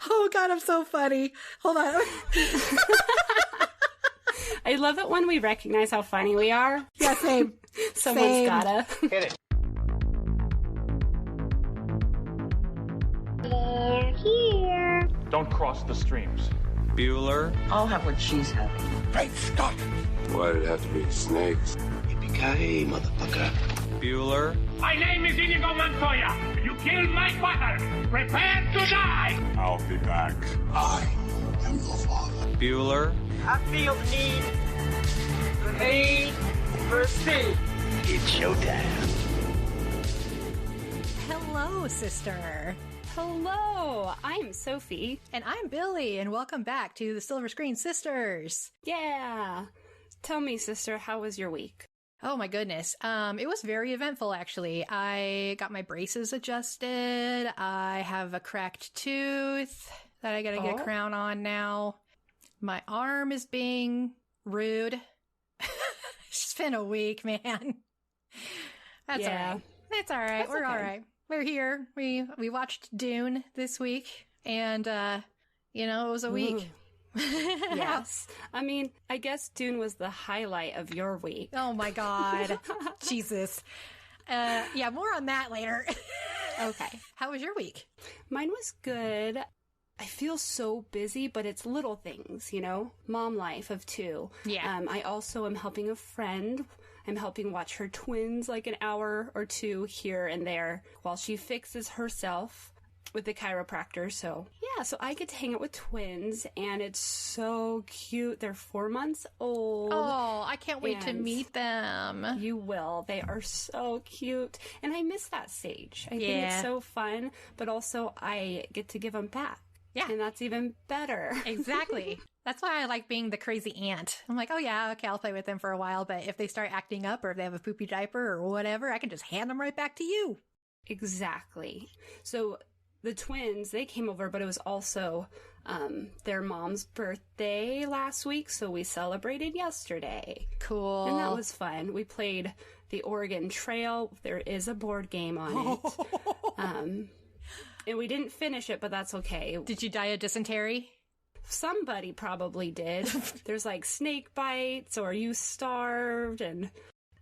Oh, God, I'm so funny. Hold on. I love it when we recognize how funny we are. Yeah, same. Someone's gotta. Hit it. They're here. Don't cross the streams. Bueller. I'll have what she's having. Great Scott! Why did it have to be snakes? Yippee-ki-yay, motherfucker. Bueller. My name is Inigo Montoya. You killed my father. Prepare to die. I'll be back. I am your father. Bueller. I feel the need for speed. It's showtime. Hello, sister. Hello, I'm Sophie. And I'm Billy, and welcome back to the Silver Screen Sisters. Yeah. Tell me, sister, how was your week? Oh my goodness. It was very eventful, actually. I got my braces adjusted. I have a cracked tooth that I gotta get a crown on now. My arm is being rude. It's been a week, man. That's all right. It's all right. We're okay. All right. We're here. We watched Dune this week, and, it was a week. Yes. I mean, I guess Dune was the highlight of your week. Oh my God. Jesus. Yeah, more on that later. Okay. How was your week? Mine was good. I feel so busy, but it's little things, mom life of two. Yeah. I also am helping a friend. I'm helping watch her twins like an hour or two here and there while she fixes herself with the chiropractor. So I get to hang out with twins, and it's so cute. They're 4 months old. Oh, I can't wait to meet them. You will. They are so cute. And I miss that stage. I think it's so fun, but also I get to give them back. Yeah. And that's even better. Exactly. That's why I like being the crazy aunt. I'm like, oh yeah, okay, I'll play with them for a while, but if they start acting up or if they have a poopy diaper or whatever, I can just hand them right back to you. Exactly. So the twins, they came over, but it was also their mom's birthday last week, so we celebrated yesterday. Cool. And that was fun. We played the Oregon Trail. There is a board game on it. And we didn't finish it, but that's okay. Did you die of dysentery? Somebody probably did. There's like snake bites, or you starved, and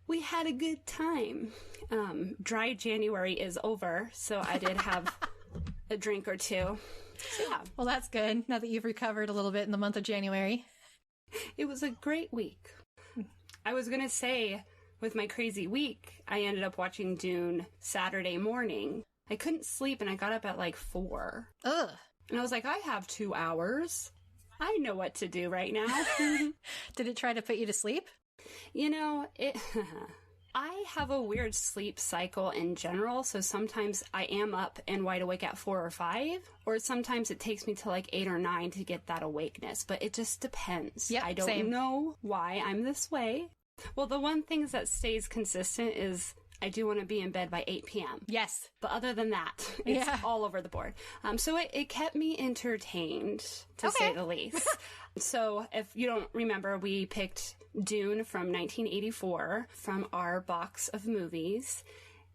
we had a good time. Dry January is over, so I did have a drink or two. So, yeah. Well, that's good, now that you've recovered a little bit in the month of January. It was a great week. I was going to say, with my crazy week, I ended up watching Dune Saturday morning. I couldn't sleep, and I got up at like 4. Ugh. And I was like, I have 2 hours. I know what to do right now. Did it try to put you to sleep? I have a weird sleep cycle in general, so sometimes I am up and wide awake at 4 or 5, or sometimes it takes me to like 8 or 9 to get that awakeness, but it just depends. Yep, I don't know why I'm this way. Well, the one thing that stays consistent is I do want to be in bed by 8 p.m. Yes. But other than that, it's all over the board. So it kept me entertained, to say the least. So if you don't remember, we picked Dune from 1984 from our box of movies.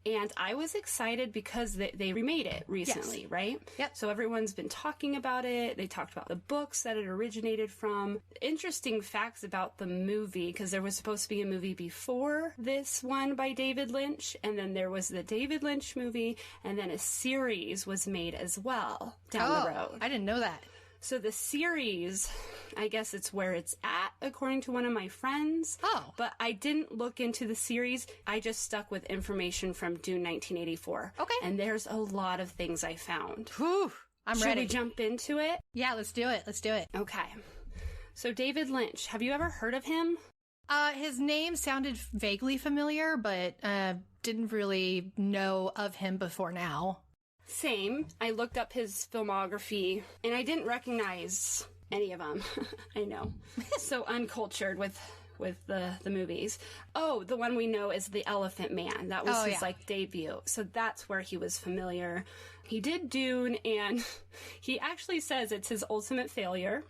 And I was excited because they remade it recently, right? Yep. So everyone's been talking about it. They talked about the books that it originated from. Interesting facts about the movie, because there was supposed to be a movie before this one by David Lynch, and then there was the David Lynch movie, and then a series was made as well down the road. I didn't know that. So the series, I guess it's where it's at, according to one of my friends. Oh. But I didn't look into the series. I just stuck with information from Dune 1984. Okay. And there's a lot of things I found. Whew. I'm ready. Should we jump into it? Yeah, let's do it. Let's do it. Okay. So David Lynch, have you ever heard of him? His name sounded vaguely familiar, but didn't really know of him before now. Same. I looked up his filmography, and I didn't recognize any of them. I know. So uncultured with the movies. Oh, the one we know is The Elephant Man. That was his debut. So that's where he was familiar. He did Dune, and he actually says it's his ultimate failure.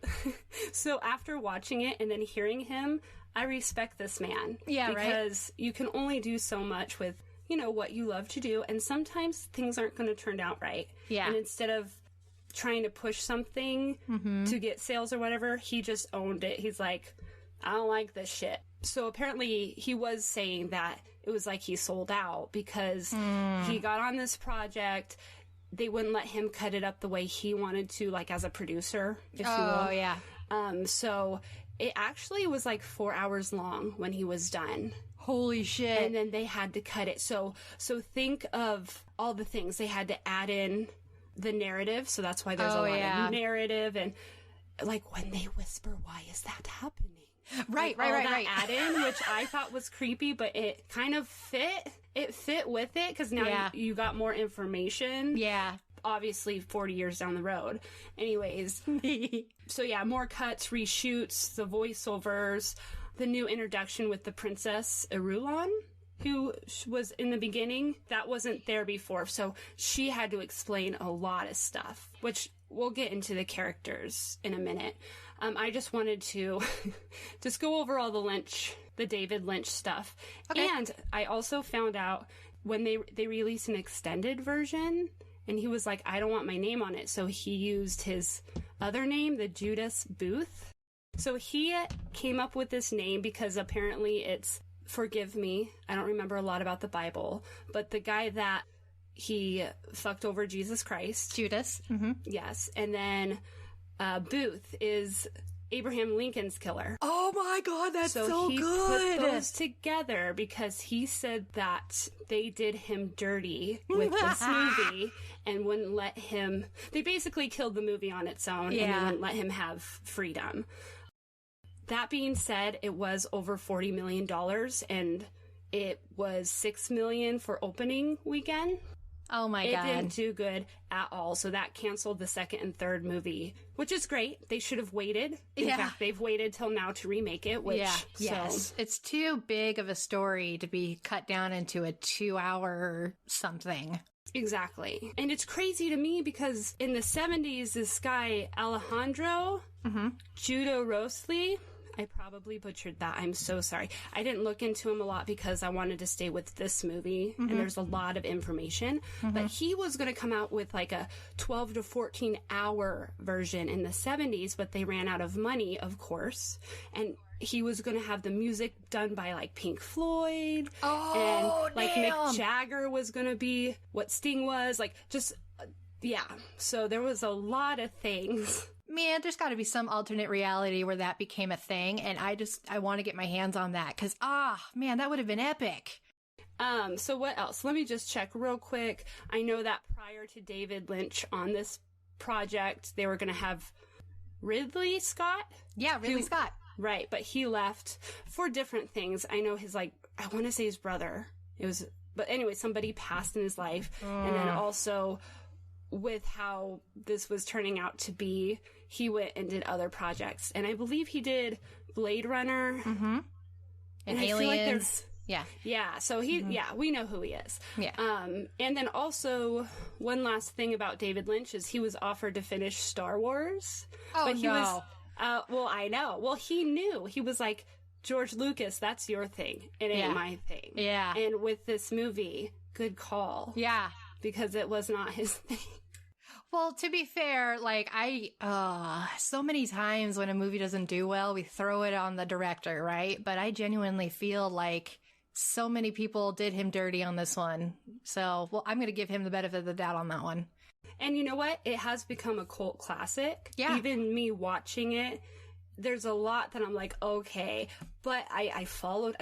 So after watching it and then hearing him, I respect this man. Yeah, because you can only do so much with what you love to do, and sometimes things aren't going to turn out right. Yeah. And instead of trying to push something to get sales or whatever, he just owned it. He's like, I don't like this shit. So apparently he was saying that it was like he sold out because he got on this project. They wouldn't let him cut it up the way he wanted to, like as a producer, if you will. Oh, yeah. So it actually was like 4 hours long when he was done. Holy shit. And then they had to cut it. So think of all the things. They had to add in the narrative. So that's why there's a lot of narrative. And like when they whisper, why is that happening? Right. Add in, which I thought was creepy, but it kind of fit. It fit with it because now you got more information. Yeah. Obviously 40 years down the road. Anyways. So yeah, more cuts, reshoots, the voiceovers, the new introduction with the Princess Irulan, who was in the beginning. That wasn't there before. So she had to explain a lot of stuff, which we'll get into the characters in a minute. I just wanted to just go over all the David Lynch stuff. Okay. And I also found out when they released an extended version, and he was like, I don't want my name on it. So he used his other name, the Judas Booth. So he came up with this name because apparently it's, forgive me, I don't remember a lot about the Bible, but the guy that he fucked over Jesus Christ. Judas. Yes. And then Booth is Abraham Lincoln's killer. Oh my God, that's so he good. Put those together because he said that they did him dirty with this movie and wouldn't let him. They basically killed the movie on its own and they wouldn't let him have freedom. That being said, it was over $40 million and it was $6 million for opening weekend. Oh my God. It didn't do good at all. So that canceled the second and third movie, which is great. They should have waited. In fact, they've waited till now to remake it, which... Yes. It's too big of a story to be cut down into a 2-hour something. Exactly. And it's crazy to me because in the 70s, this guy, Alejandro Jodorowsky, I probably butchered that. I'm so sorry. I didn't look into him a lot because I wanted to stay with this movie, and there's a lot of information. But he was going to come out with like a 12 to 14 hour version in the 70s, but they ran out of money, of course. And he was going to have the music done by like Pink Floyd. Oh, and like Mick Jagger was going to be what Sting was. Like just, yeah. So there was a lot of things. Man, there's got to be some alternate reality where that became a thing, and I want to get my hands on that, because, man, that would have been epic. So what else? Let me just check real quick. I know that prior to David Lynch on this project, they were going to have Ridley Scott? Yeah, Ridley Scott. Right, but he left for different things. I know his, like, I want to say his brother. But anyway, somebody passed in his life, and then also... with how this was turning out to be, he went and did other projects. And I believe he did Blade Runner. And Aliens. Yeah. So we know who he is. Yeah. And then also, one last thing about David Lynch is he was offered to finish Star Wars. Oh, but he was, well, I know. Well, he knew. He was like, George Lucas, that's your thing. It ain't my thing. Yeah. And with this movie, good call. Yeah. Because it was not his thing. Well, to be fair, like, so many times when a movie doesn't do well, we throw it on the director, right? But I genuinely feel like so many people did him dirty on this one. So, well, I'm going to give him the benefit of the doubt on that one. And you know what? It has become a cult classic. Yeah. Even me watching it, there's a lot that I'm like, okay. But I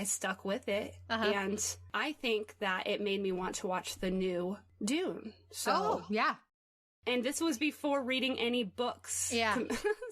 stuck with it. And I think that it made me want to watch the new Dune. So, yeah. And this was before reading any books. Yeah.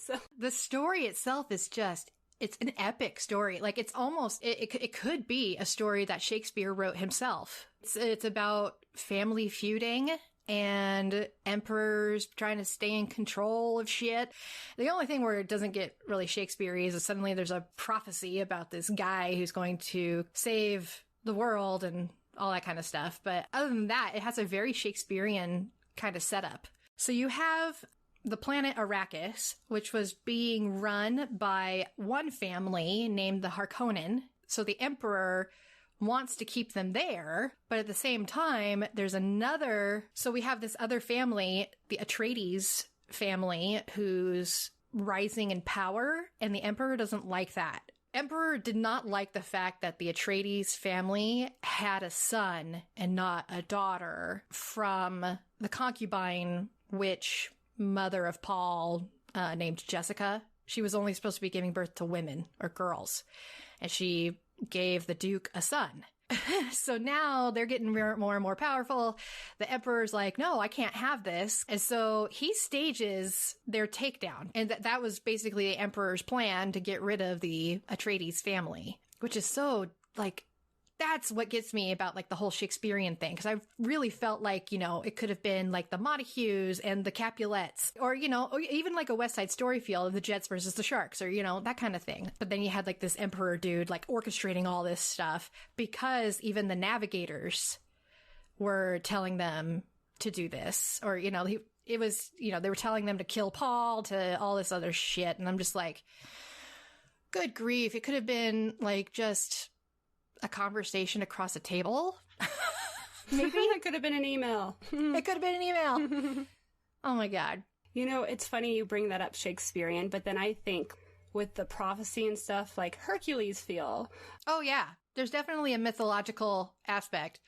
So the story itself is just, it's an epic story. Like, it's almost, it could be a story that Shakespeare wrote himself. It's about family feuding and emperors trying to stay in control of shit. The only thing where it doesn't get really Shakespeare-y is suddenly there's a prophecy about this guy who's going to save the world and all that kind of stuff. But other than that, it has a very Shakespearean kind of setup. So you have the planet Arrakis, which was being run by one family named the Harkonnen. So the Emperor wants to keep them there, but at the same time, there's another... So we have this other family, the Atreides, family who's rising in power, and the Emperor doesn't like that. Emperor did not like the fact that the Atreides family had a son and not a daughter from the concubine witch mother of Paul, named Jessica. She was only supposed to be giving birth to women or girls, and she gave the Duke a son. So now they're getting more and more powerful. The Emperor's like, no, I can't have this. And so he stages their takedown. And that was basically the Emperor's plan to get rid of the Atreides family, which is so, like, that's what gets me about, like, the whole Shakespearean thing. Because I really felt like, you know, it could have been like the Montagues and the Capulets, or, you know, or even like a West Side Story feel of the Jets versus the Sharks, or, you know, that kind of thing. But then you had like this Emperor dude, like, orchestrating all this stuff because even the navigators were telling them to do this, or, you know, it was, you know, they were telling them to kill Paul, to all this other shit. And I'm just like, good grief. It could have been like just a conversation across a table. Maybe it could have been an email. It could have been an email. Oh my God. You know, it's funny you bring that up, Shakespearean, but then I think with the prophecy and stuff, like Hercules feel. Oh yeah, there's definitely a mythological aspect.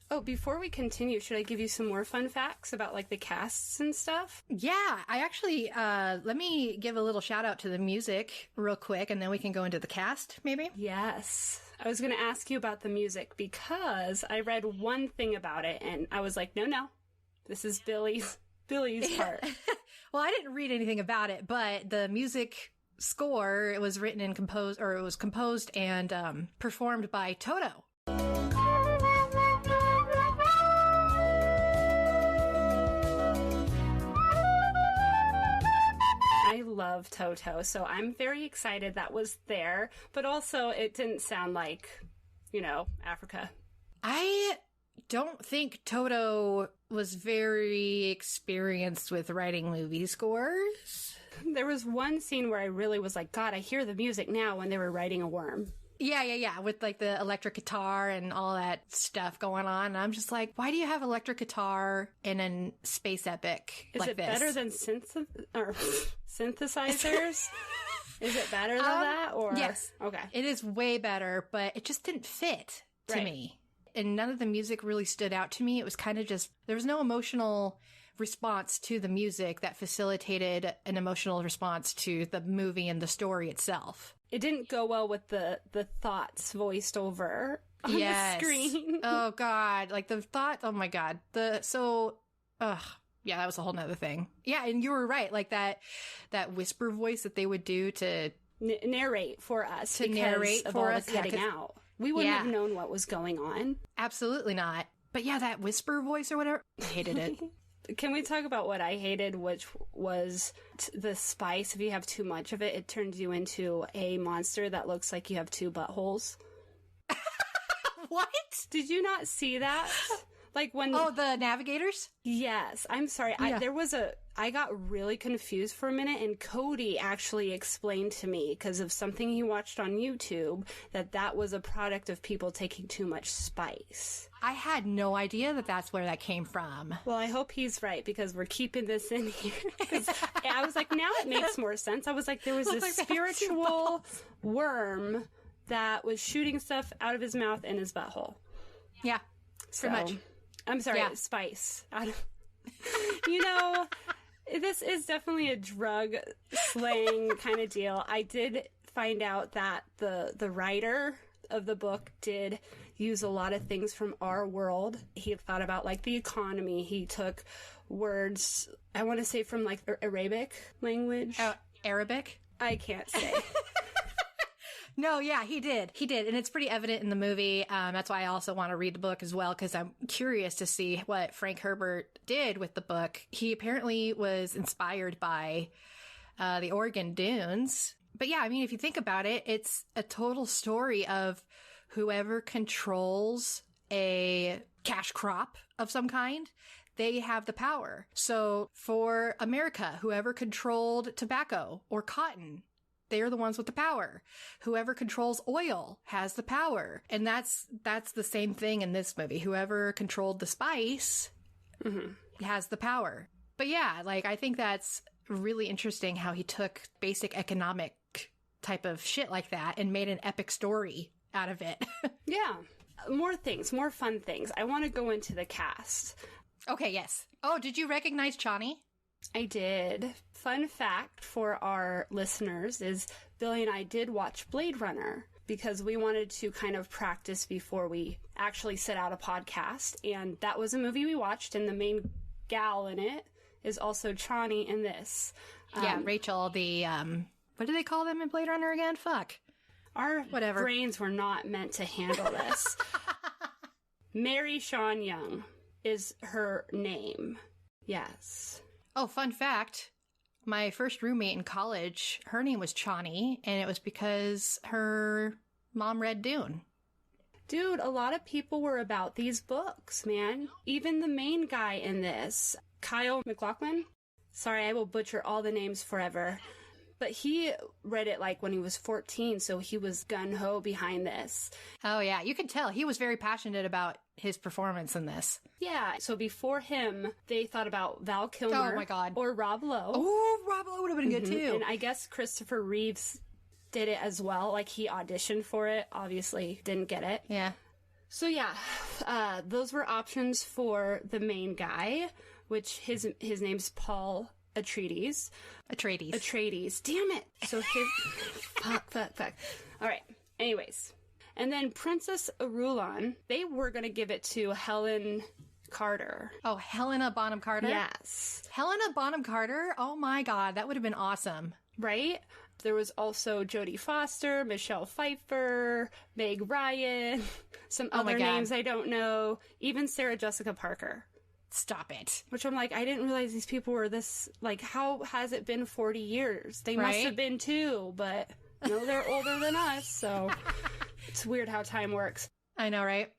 Oh, before we continue, should I give you some more fun facts about, like, the casts and stuff? Yeah, I actually, let me give a little shout out to the music real quick, and then we can go into the cast, maybe? Yes. I was going to ask you about the music because I read one thing about it, and I was like, no, this is Billy's part. Well, I didn't read anything about it, but the music score, it was written and composed, or it was composed and performed by Toto. I love Toto, so I'm very excited that was there, but also it didn't sound like, you know, Africa. I don't think Toto was very experienced with writing movie scores. There was one scene where I really was like, God, I hear the music now, when they were writing a worm. Yeah, with like the electric guitar and all that stuff going on. And I'm just like, why do you have electric guitar in a space epic like this? Is it better than synthesizers? Is it better than that? Or yes. Okay. It is way better, but it just didn't fit to me. And none of the music really stood out to me. It was kind of just, there was no emotional response to the music that facilitated an emotional response to the movie and the story itself. It didn't go well with the thoughts voiced over on the screen. Oh God. Like the thought, oh my God. Yeah, that was a whole nother thing. Yeah, and you were right. Like that whisper voice that they would do to narrate for us. To narrate of for all us. the cutting out. We wouldn't have known what was going on. Absolutely not. But yeah, that whisper voice or whatever, I hated it. Can we talk about what I hated, which was the spice? If you have too much of it, it turns you into a monster that looks like you have two buttholes. What? Did you not see that? Like when... Oh, the navigators? Yes. I'm sorry. Yeah. I got really confused for a minute, and Cody actually explained to me, because of something he watched on YouTube, that was a product of people taking too much spice. I had no idea that that's where that came from. Well, I hope he's right, because we're keeping this in here. I was like, now it makes more sense. I was like, there was this spiritual worm that was shooting stuff out of his mouth in his butthole. Yeah, pretty much. I'm sorry, spice. You know, this is definitely a drug slang kind of deal. I did find out that the writer of the book did use a lot of things from our world. He thought about, like, the economy. He took words, I want to say, from, like, Arabic language. Arabic? I can't say. No, yeah, he did. And it's pretty evident in the movie. That's why I also want to read the book as well, because I'm curious to see what Frank Herbert did with the book. He apparently was inspired by the Oregon Dunes. But yeah, I mean, if you think about it, it's a total story of whoever controls a cash crop of some kind, they have the power. So for America, whoever controlled tobacco or cotton, they're the ones with the power. Whoever controls oil has the power. And that's the same thing in this movie. Whoever controlled the spice has the power. But yeah, like, I think that's really interesting how he took basic economic type of shit like that and made an epic story out of it. Yeah. More things, more fun things. I want to go into the cast. Okay, yes. Oh, did you recognize Chani? I did. Fun fact for our listeners is Billy and I did watch Blade Runner because we wanted to kind of practice before we actually set out a podcast. And that was a movie we watched, and the main gal in it is also Chani in this. Yeah, Rachel, the, what do they call them in Blade Runner again? Fuck. Our Whatever. brains were not meant to handle this. Mary Sean Young is her name. Yes. Oh, fun fact. My first roommate in college, her name was Chani, and it was because her mom read Dune. Dude, a lot of people were about these books, man. Even the main guy in this, Kyle MacLachlan. Sorry, I will butcher all the names forever. But he read it like when he was 14, so he was gung-ho behind this. Oh, yeah. You can tell. He was very passionate about his performance in this. Yeah, so before him, they thought about Val Kilmer. Oh, my God. Or Rob Lowe. Oh, Rob Lowe would have been good, too. And I guess Christopher Reeves did it as well. Like, he auditioned for it. Obviously, didn't get it. Yeah. So, yeah, those were options for the main guy, which his name's Paul Atreides. Atreides. Damn it. So his... fuck. All right. Anyways. And then Princess Irulan, they were going to give it to Helen Carter. Oh, Helena Bonham Carter? Yes. Helena Bonham Carter? Oh my God, that would have been awesome. Right? There was also Jodie Foster, Michelle Pfeiffer, Meg Ryan, some other names I don't know, even Sarah Jessica Parker. Stop it. Which I'm like, I didn't realize these people were this, like, how has it been 40 years? They must have been too, but no, they're older than us, so it's weird how time works. I know, right?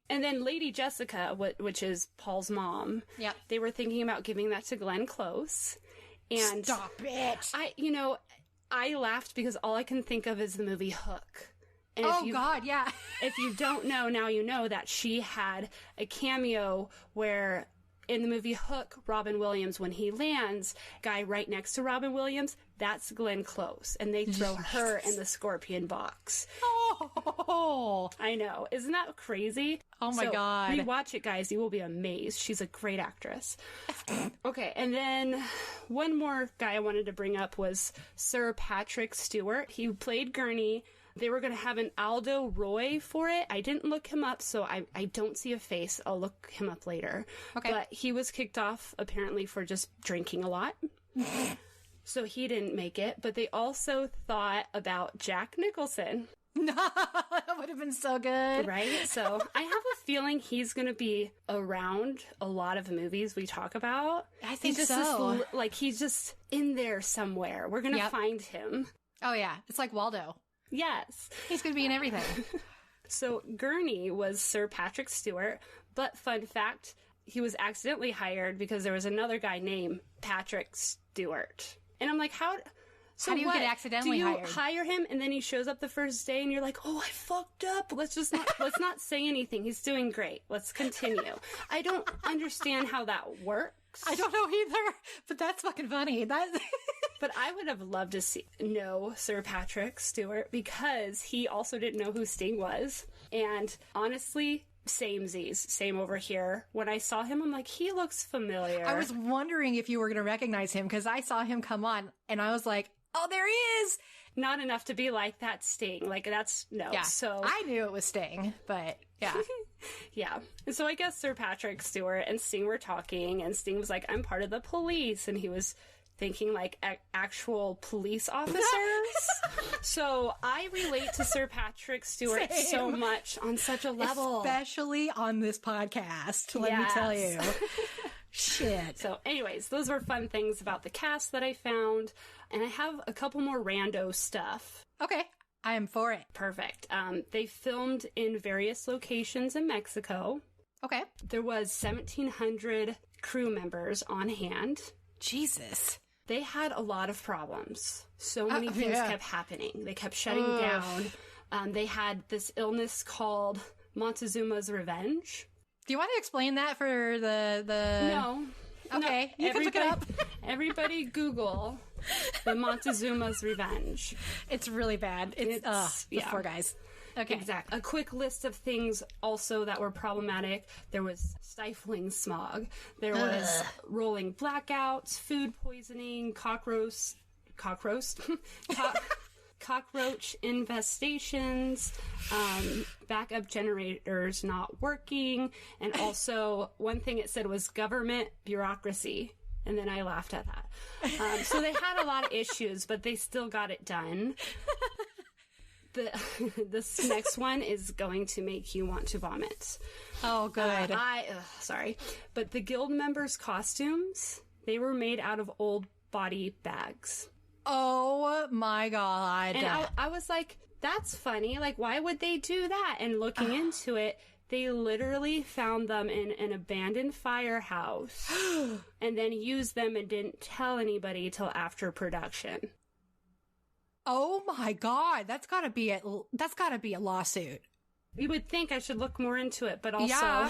And then Lady Jessica, which is Paul's mom, they were thinking about giving that to Glenn Close. And stop it. I laughed because all I can think of is the movie Hook. And God, yeah. If you don't know, now you know that she had a cameo where in the movie Hook, Robin Williams, when he lands, guy right next to Robin Williams, that's Glenn Close. And they throw her in the scorpion box. Oh, I know. Isn't that crazy? Oh my God. Rewatch it, guys. You will be amazed. She's a great actress. Okay, and then one more guy I wanted to bring up was Sir Patrick Stewart. He played Gurney. They were going to have an Aldo Roy for it. I didn't look him up, so I don't see a face. I'll look him up later. Okay. But he was kicked off, apparently, for just drinking a lot. So he didn't make it. But they also thought about Jack Nicholson. No, that would have been so good. Right? So I have a feeling he's going to be around a lot of the movies we talk about. I think he's so. He's just in there somewhere. We're going to find him. Oh, yeah. It's like Waldo. Yes. He's going to be in everything. So Gurney was Sir Patrick Stewart, but fun fact, he was accidentally hired because there was another guy named Patrick Stewart. And I'm like, how do you get accidentally hired? Do you hire him and then he shows up the first day and you're like, oh, I fucked up. Let's not say anything. He's doing great. Let's continue. I don't understand how that works. I don't know either, but that's fucking funny. But I would have loved to know Sir Patrick Stewart because he also didn't know who Sting was. And honestly, same over here. When I saw him, I'm like, he looks familiar. I was wondering if you were going to recognize him because I saw him come on and I was like, oh, there he is. Not enough to be like, that's Sting. Like, that's, no. Yeah, so I knew it was Sting, but yeah. Yeah. And so I guess Sir Patrick Stewart and Sting were talking, and Sting was like, I'm part of the police. And he was thinking like actual police officers. So I relate to Sir Patrick Stewart so much on such a level. Especially on this podcast, let me tell you. Shit. So anyways, those were fun things about the cast that I found. And I have a couple more rando stuff. Okay. I am for it. Perfect. They filmed in various locations in Mexico. Okay. There was 1,700 crew members on hand. Jesus. They had a lot of problems. So many things kept happening. They kept shutting down. They had this illness called Montezuma's Revenge. Do you want to explain that for the... No. Okay, you can look it up. Everybody Google the Montezuma's Revenge. It's really bad. It's the four guys. Okay. Exactly. A quick list of things also that were problematic. There was stifling smog. There was rolling blackouts, food poisoning, cockroach infestations, backup generators not working, and also one thing it said was government bureaucracy. And then I laughed at that. So they had a lot of issues, but they still got it done. This next one is going to make you want to vomit. Oh, good. Sorry. But the guild members' costumes, they were made out of old body bags. Oh, my God. And I was like, that's funny. Like, why would they do that? And looking into it, they literally found them in an abandoned firehouse and then used them and didn't tell anybody till after production. Oh my God, that's gotta be a lawsuit. You would think I should look more into it, but also, yeah.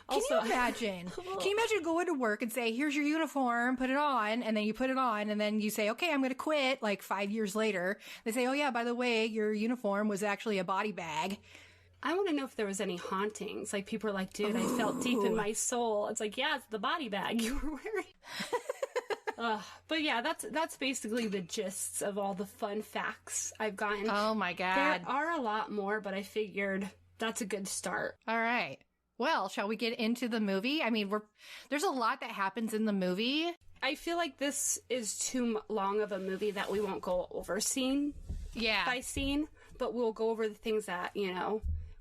Can you imagine? Can you imagine going to work and say, "Here's your uniform, put it on," and then you put it on, and then you say, "Okay, I'm going to quit." Like 5 years later, they say, "Oh yeah, by the way, your uniform was actually a body bag." I want to know if there was any hauntings. Like people are like, "Dude, I felt deep in my soul." It's like, yeah, it's the body bag you were wearing. But yeah, that's basically the gists of all the fun facts I've gotten. Oh my God. There are a lot more, but I figured that's a good start. All right. Well, shall we get into the movie? I mean, there's a lot that happens in the movie. I feel like this is too long of a movie that we won't go over scene by scene, but we'll go over the things that,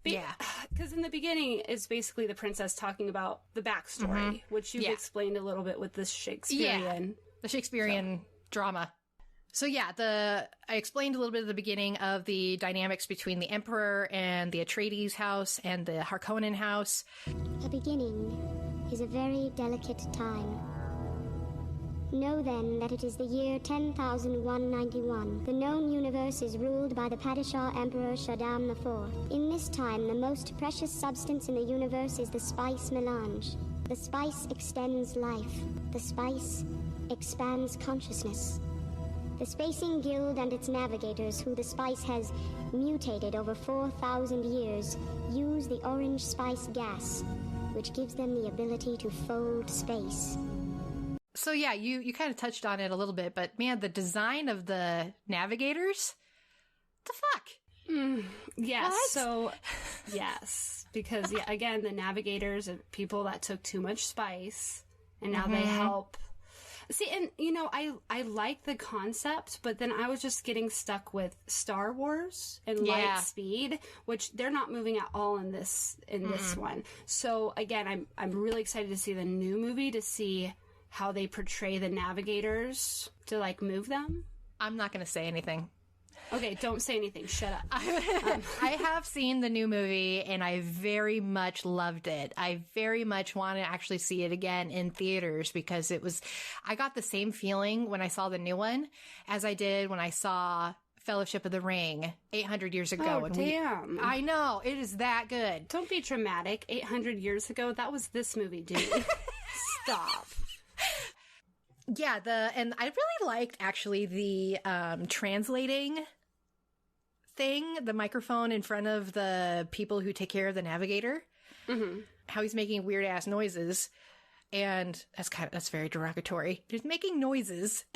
because in the beginning it's basically the princess talking about the backstory, which you've explained a little bit with this Shakespearean. The Shakespearean drama. So I explained a little bit at the beginning of the dynamics between the Emperor and the Atreides house and the Harkonnen house. The beginning is a very delicate time. Know then that it is the year 10,191. The known universe is ruled by the Padishah Emperor Shaddam IV. In this time, the most precious substance in the universe is the spice melange. The spice extends life. The spice expands consciousness. The Spacing Guild and its navigators, who the spice has mutated over 4,000 years, use the orange spice gas, which gives them the ability to fold space. So yeah, you kind of touched on it a little bit, but man, the design of the navigators, the fuck? Yes. What? So, yes. Because, again, the navigators are people that took too much spice, and now they help. See, and, I like the concept, but then I was just getting stuck with Star Wars and light speed, which they're not moving at all in this one. So, again, I'm really excited to see the new movie, to see how they portray the navigators, to, move them. I'm not going to say anything. Okay, don't say anything. Shut up. I have seen the new movie, and I very much loved it. I very much want to actually see it again in theaters, because I got the same feeling when I saw the new one as I did when I saw Fellowship of the Ring 800 years ago. Oh, damn. I know. It is that good. Don't be dramatic. 800 years ago, that was this movie, dude. Stop. Yeah, and I really liked actually the translating thing, the microphone in front of the people who take care of the navigator. Mm-hmm. How he's making weird ass noises, and that's very derogatory. He's making noises.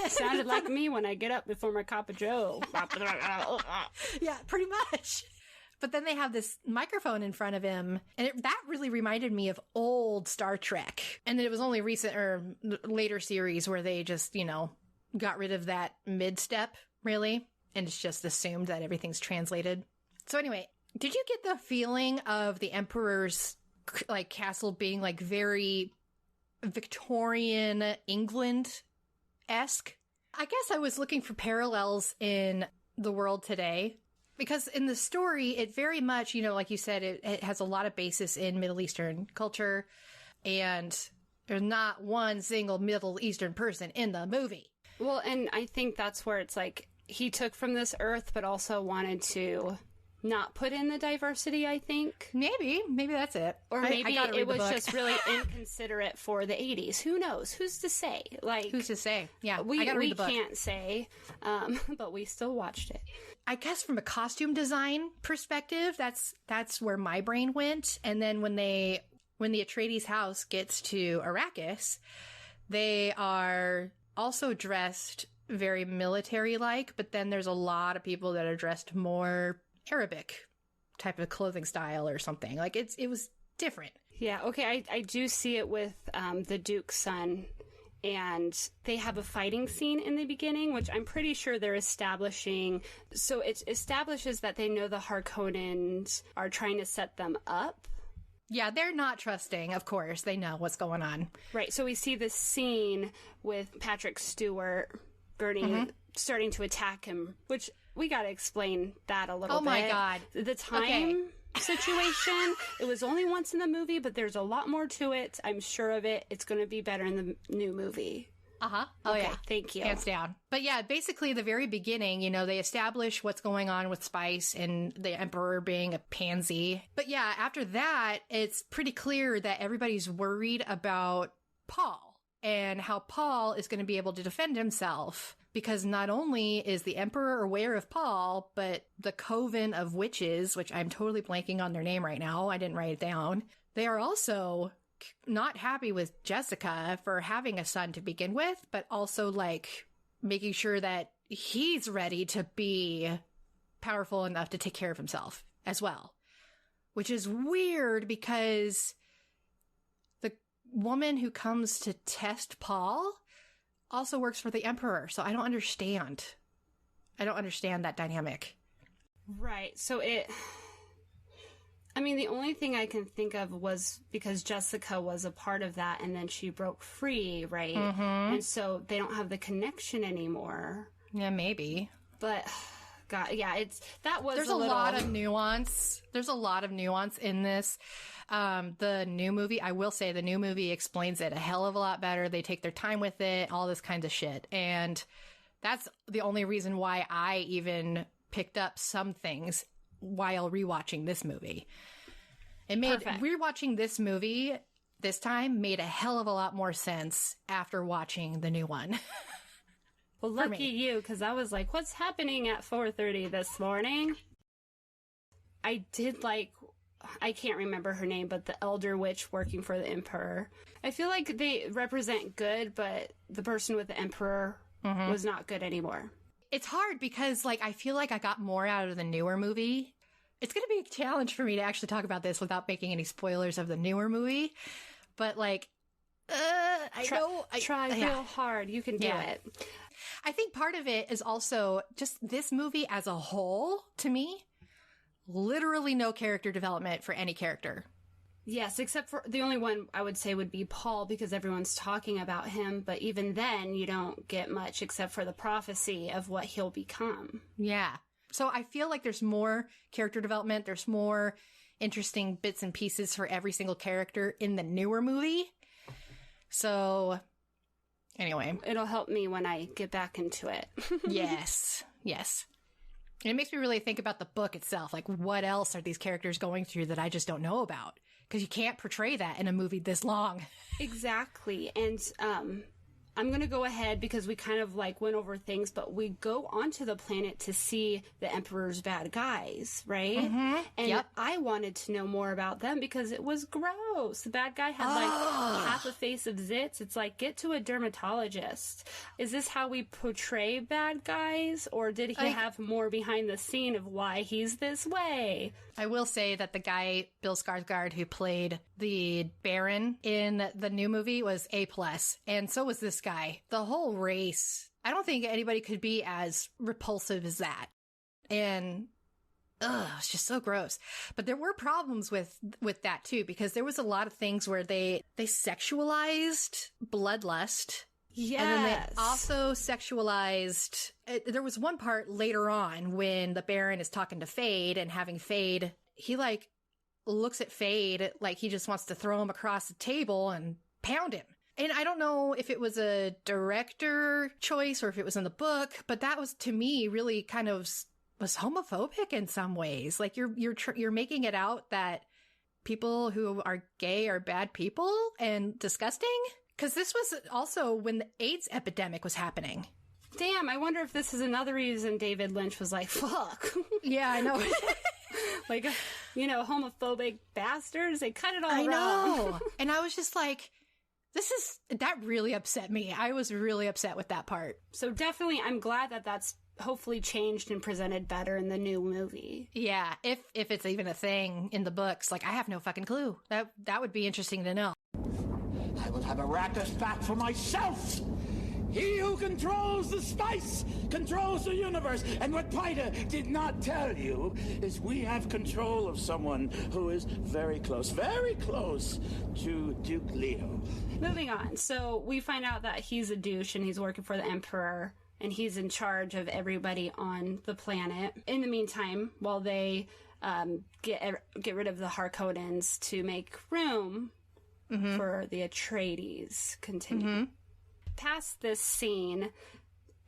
Sounded like me when I get up before my cup of joe. Yeah, pretty much. But then they have this microphone in front of him, and that really reminded me of old Star Trek. And then it was only recent or later series where they just, got rid of that mid-step, really, and it's just assumed that everything's translated. So anyway, did you get the feeling of the Emperor's castle being very Victorian England-esque? I guess I was looking for parallels in the world today. Because in the story, it very much, like you said, it has a lot of basis in Middle Eastern culture, and there's not one single Middle Eastern person in the movie. Well, and I think that's where it's he took from this earth, but also wanted to not put in the diversity, I think. Maybe that's it. Or maybe it was just really inconsiderate for the 80s. Who knows? Who's to say? Like, who's to say? Yeah, we the book. can't say, but we still watched it. I guess from a costume design perspective, that's where my brain went. And then when the Atreides house gets to Arrakis, they are also dressed very military-like, but then there's a lot of people that are dressed more Arabic type of clothing style or something. Like it was different. Yeah, okay, I do see it with the Duke's son, and they have a fighting scene in the beginning, which I'm pretty sure they're establishing. So it establishes that they know the Harkonnens are trying to set them up. Yeah, they're not trusting, of course. They know what's going on. Right. So we see this scene with Patrick Stewart starting to attack him, which we got to explain that a little bit. Oh my God. The time situation, it was only once in the movie, but there's a lot more to it. I'm sure of it. It's going to be better in the new movie. Uh-huh. Oh, okay, yeah. Thank you. Hands down. But yeah, basically the very beginning, they establish what's going on with Spice and the Emperor being a pansy. But yeah, after that, it's pretty clear that everybody's worried about Paul and how Paul is going to be able to defend himself. Because not only is the Emperor aware of Paul, but the Coven of Witches, which I'm totally blanking on their name right now, I didn't write it down, they are also not happy with Jessica for having a son to begin with, but also like making sure that he's ready to be powerful enough to take care of himself as well. Which is weird because the woman who comes to test Paul also works for the Emperor, so I don't understand. I don't understand that dynamic. Right, so the only thing I can think of was because Jessica was a part of that and then she broke free, right? Mm-hmm. And so they don't have the connection anymore. Yeah, maybe. But, God, yeah, There's a lot of nuance. There's a lot of nuance in this. The new movie, I will say the new movie explains it a hell of a lot better. They take their time with it, all this kind of shit. And that's the only reason why I even picked up some things while rewatching this movie. Rewatching this movie this time made a hell of a lot more sense after watching the new one. Well, lucky you, because I was like, what's happening at 4:30 this morning? I did I can't remember her name, but the elder witch working for the Emperor. I feel like they represent good, but the person with the Emperor was not good anymore. It's hard because, I feel like I got more out of the newer movie. It's going to be a challenge for me to actually talk about this without making any spoilers of the newer movie. But, Try real hard. You can do it. I think part of it is also just this movie as a whole, to me, literally no character development for any character. Yes, except for the only one I would say would be Paul, because everyone's talking about him. But even then, you don't get much except for the prophecy of what he'll become. Yeah. So I feel like there's more character development. There's more interesting bits and pieces for every single character in the newer movie. So anyway. It'll help me when I get back into it. Yes. And it makes me really think about the book itself. Like, what else are these characters going through that I just don't know about? Because you can't portray that in a movie this long. Exactly. And I'm going to go ahead because we kind of went over things, but we go onto the planet to see the Emperor's bad guys, right? Mm-hmm. And I wanted to know more about them because it was gross. The bad guy had half a face of zits. It's get to a dermatologist. Is this how we portray bad guys? Or did he have more behind the scene of why he's this way? I will say that the guy, Bill Skarsgård, who played the Baron in the new movie was A+, and so was this guy. The whole race, I don't think anybody could be as repulsive as that. And, it's just so gross. But there were problems with that too, because there was a lot of things where they sexualized bloodlust. Yes. And then they also sexualized... there was one part later on when the Baron is talking to Fade and having Fade... He, looks at Fade like he just wants to throw him across the table and pound him. And I don't know if it was a director choice or if it was in the book, but that was, to me, really kind of was homophobic in some ways. Like you're making it out that people who are gay are bad people and disgusting. Because this was also when the AIDS epidemic was happening. Damn, I wonder if this is another reason David Lynch was like, fuck. Yeah, I know. Like, homophobic bastards. They cut it all I wrong. know. And I was just like, that really upset me. I was really upset with that part. So definitely, I'm glad that that's hopefully changed and presented better in the new movie. Yeah, if it's even a thing in the books. Like, I have no fucking clue. That would be interesting to know. I will have Arrakis back for myself! He who controls the spice controls the universe. And what Pida did not tell you is we have control of someone who is very close to Duke Leo. Moving on. So we find out that he's a douche and he's working for the Emperor and he's in charge of everybody on the planet. In the meantime, while they get rid of the Harkonnens to make room for the Atreides continue. Past this scene,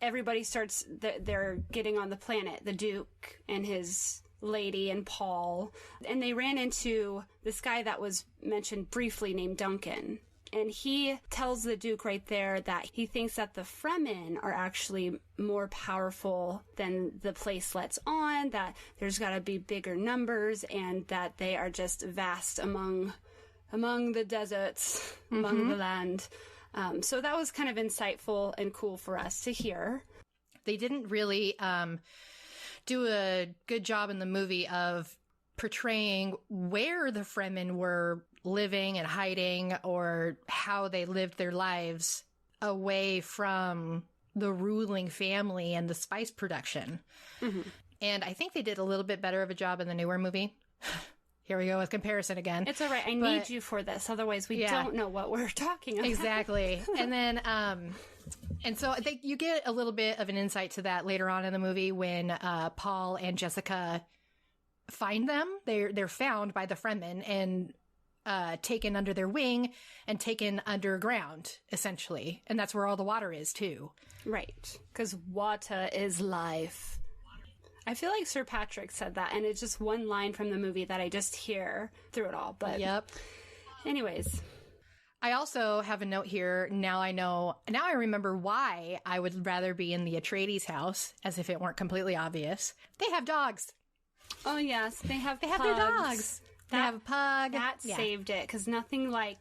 everybody starts, they're getting on the planet, the Duke and his lady and Paul, and they ran into this guy that was mentioned briefly named Duncan. And he tells the Duke right there that he thinks that the Fremen are actually more powerful than the place lets on, that there's got to be bigger numbers, and that they are just vast among the deserts, among the land. So that was kind of insightful and cool for us to hear. They didn't really do a good job in the movie of portraying where the Fremen were living and hiding, or how they lived their lives away from the ruling family and the spice production. And I think they did a little bit better of a job in the newer movie. Here we go with comparison again. It's all right. I need you for this. Otherwise, we don't know what we're talking about. Exactly. And then, and so I think you get a little bit of an insight to that later on in the movie when Paul and Jessica find them. They're found by the Fremen and taken under their wing and taken underground, essentially. And that's where all the water is, too. Right. Because water is life. I feel like Sir Patrick said that, and it's just one line from the movie that I just hear through it all. But anyways. I also have a note here. Now I remember why I would rather be in the Atreides house, as if it weren't completely obvious. They have dogs. Oh, yes. They have their dogs. They have a pug. That saved it, because nothing like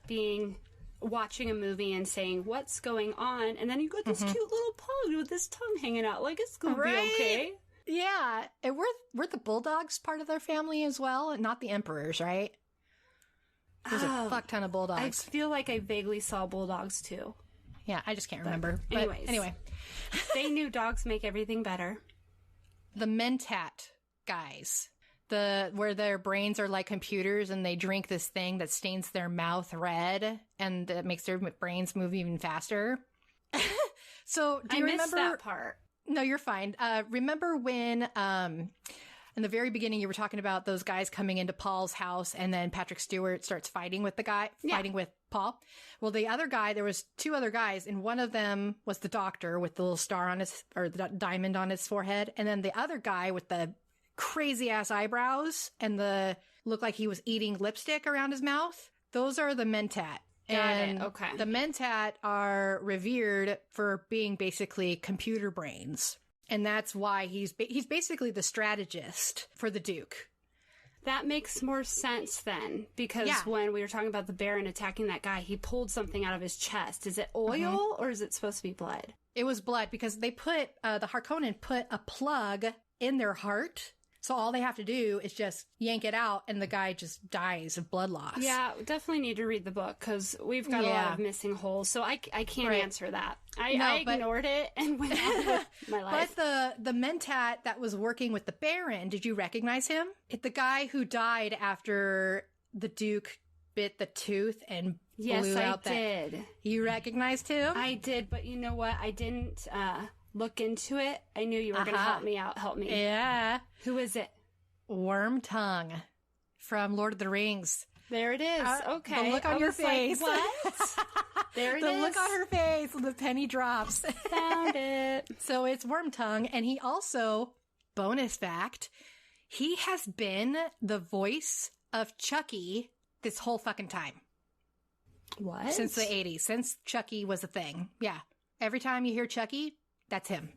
watching a movie and saying, what's going on? And then you got this cute little pug with this tongue hanging out. Like, it's going to be okay. Yeah. And were the bulldogs part of their family as well? Not the emperors, right? There's a fuck ton of bulldogs. I feel like I vaguely saw bulldogs, too. Yeah, I just can't remember. Anyway. They knew dogs make everything better. The Mentat guys. Where their brains are like computers and they drink this thing that stains their mouth red and that makes their brains move even faster. So do you remember missed that part? No, you're fine. Remember when in the very beginning you were talking about those guys coming into Paul's house and then Patrick Stewart starts fighting with fighting with Paul? Well, the other guy, there was two other guys, and one of them was the doctor with the little star on or the diamond on his forehead, and then the other guy with the crazy ass eyebrows and looked like he was eating lipstick around his mouth. Those are the Mentat. And okay. The Mentat are revered for being basically computer brains. And that's why he's basically the strategist for the Duke. That makes more sense then, because when we were talking about the Baron attacking that guy, he pulled something out of his chest. Is it oil or is it supposed to be blood? It was blood because they put, the Harkonnen put a plug in their heart. So all they have to do is just yank it out and the guy just dies of blood loss. Yeah, definitely need to read the book because we've got a lot of missing holes. So I can't answer that. I ignored it and went on with my life. But the Mentat that was working with the Baron, did you recognize him? The guy who died after the Duke bit the tooth and blew out that. Yes, I did. You recognized him? I did, but you know what? I didn't look into it. I knew you were going to help me out. Help me. Yeah. Who is it? Wormtongue from Lord of the Rings. There it is. Okay. The look on your face. Like, what? There it is. The look on her face when the penny drops. Found it. So it's Wormtongue, and he also bonus fact, he has been the voice of Chucky this whole fucking time. What? Since the 80s, since Chucky was a thing. Yeah. Every time you hear Chucky, that's him.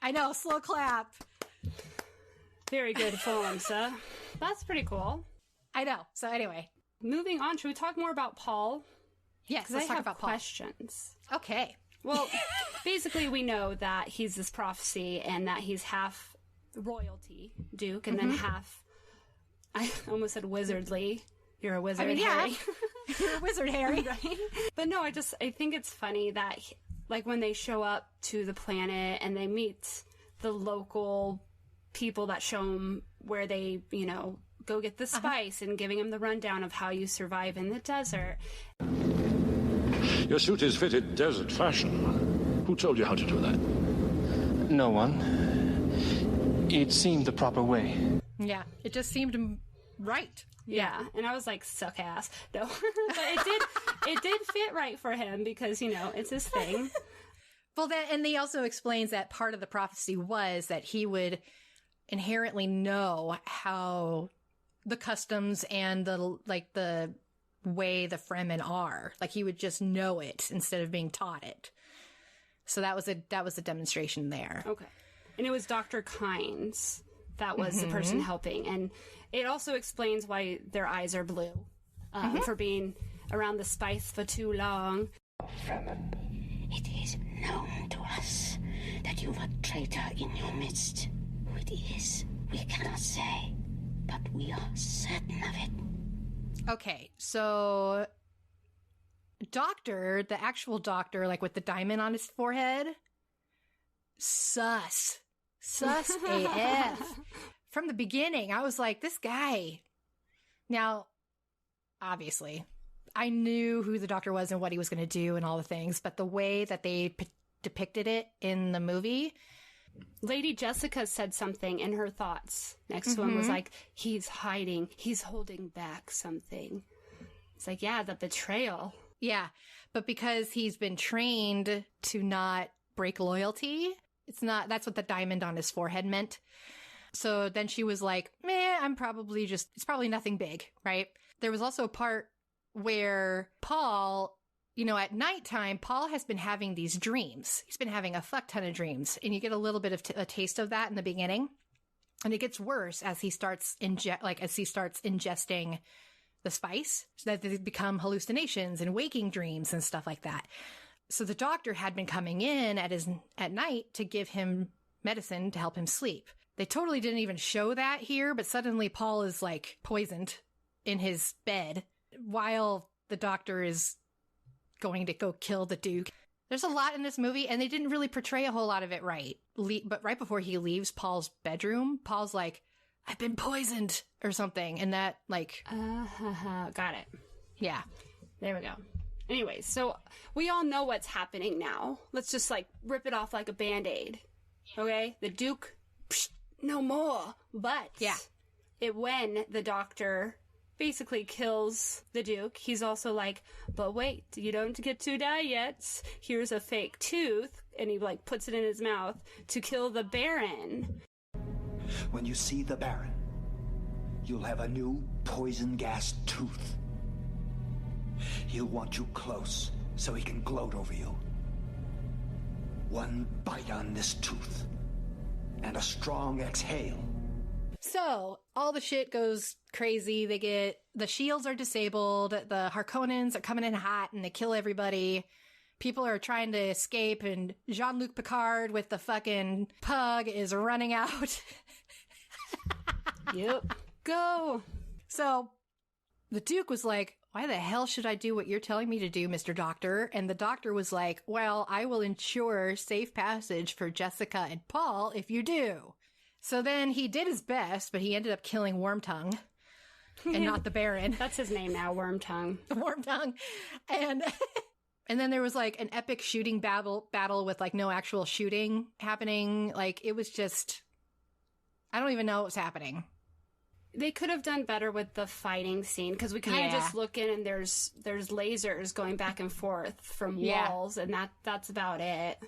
I know, slow clap. Very good film, sir. That's pretty cool. I know. So anyway. Moving on, should we talk more about Paul? Yes, let's talk about Paul. Questions. Okay. Well, basically we know that he's this prophecy and that he's half royalty, Duke, and then half, I almost said wizardly. You're a wizard, Harry. You're a wizard, Harry. Right? But no, I think it's funny that, like, when they show up to the planet and they meet the local people that show them where they, go get the spice and giving them the rundown of how you survive in the desert. Your suit is fitted desert fashion. Who told you how to do that? No one. It seemed the proper way. Yeah, it just seemed right. Yeah, and I was like, suck ass. No, but it did fit right for him because, it's his thing. Well, and he also explains that part of the prophecy was that he would inherently know how the customs and the way the Fremen are. Like, he would just know it instead of being taught it. So that was a demonstration there. Okay. And it was Dr. Kynes that was the person helping. And it also explains why their eyes are blue for being around the spice for too long. Fremen. It is known to us that you've a traitor in your midst. Who it is, we cannot say, but we are certain of it. Okay, so Doctor, the actual Doctor, like with the diamond on his forehead, sus AF. From the beginning, I was like, this guy. Now, obviously, I knew who the Doctor was and what he was going to do and all the things, but the way that they depicted it in the movie. Lady Jessica said something in her thoughts next to him was like, he's hiding, he's holding back something. It's like, yeah, the betrayal. Yeah, but because he's been trained to not break loyalty, that's what the diamond on his forehead meant. So then she was like, it's probably nothing big, right? There was also a part where Paul, at nighttime, Paul has been having these dreams. He's been having a fuck ton of dreams. And you get a little bit of a taste of that in the beginning. And it gets worse as he starts ingesting the spice, so that they become hallucinations and waking dreams and stuff like that. So the Doctor had been coming in at night to give him medicine to help him sleep. They totally didn't even show that here, but suddenly Paul is like poisoned in his bed while the Doctor is going to go kill the Duke. There's a lot in this movie, and they didn't really portray a whole lot of it right. But right before he leaves Paul's bedroom, Paul's like, I've been poisoned or something. And that, like... Got it. Yeah. There we go. Anyways, so we all know what's happening now. Let's just, rip it off like a Band-Aid. Okay? The Duke, no more. But... Yeah. When the Doctor basically kills the Duke, he's also like, but wait, you don't get to die yet. Here's a fake tooth. And he, puts it in his mouth to kill the Baron. When you see the Baron, you'll have a new poison gas tooth. He'll want you close so he can gloat over you. One bite on this tooth, and a strong exhale. So, all the shit goes crazy. The shields are disabled, the Harkonnens are coming in hot, and they kill everybody. People are trying to escape, and Jean-Luc Picard with the fucking pug is running out. Yep. Go! So, the Duke was like, why the hell should I do what you're telling me to do, Mr. Doctor? And the Doctor was like, well, I will ensure safe passage for Jessica and Paul if you do. So then he did his best, but he ended up killing Wormtongue and not the Baron. That's his name now, Wormtongue. Wormtongue. And then there was an epic shooting battle with no actual shooting happening. It was just, I don't even know what was happening. They could have done better with the fighting scene because we kind of just look in and there's lasers going back and forth from walls and that's about it.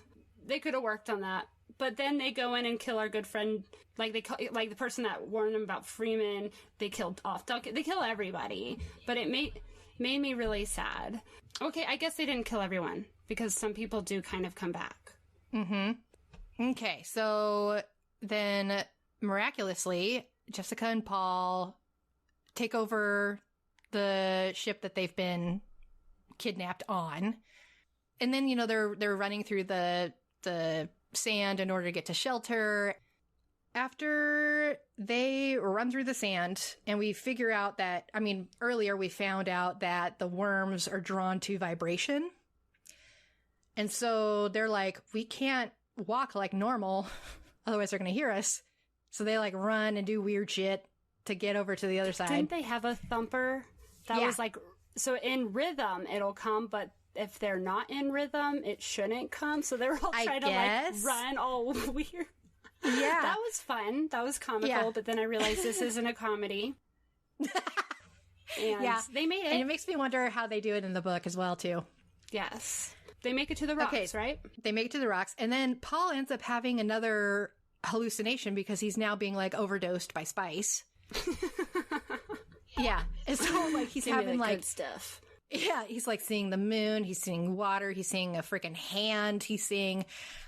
They could have worked on that But then they go in and kill our good friend. Like the person that warned them about Freeman. They killed off Duncan. They kill everybody. But it made me really sad. Okay, I guess they didn't kill everyone because some people do kind of come back. Mm-hmm. Okay, so then miraculously, Jessica and Paul take over the ship that they've been kidnapped on. And then, they're running through the sand in order to get to shelter. After they run through the sand and we figure out that, earlier we found out that the worms are drawn to vibration. And so they're like, we can't walk like normal, otherwise they're going to hear us. So they like run and do weird shit to get over to the other side. Didn't they have a thumper that was like, so in rhythm it'll come, but if they're not in rhythm, it shouldn't come. So they're all trying to like run all weird. Yeah. That was fun. That was comical. But then I realized this isn't a comedy. And they made it. And it makes me wonder how they do it in the book as well, too. Yes. They make it to the rocks, right? They make it to the rocks. And then Paul ends up having another hallucination because he's now being like overdosed by spice. Yeah. And so like he's having like good stuff. Yeah, he's like seeing the moon, he's seeing water, he's seeing a freaking hand, he's seeing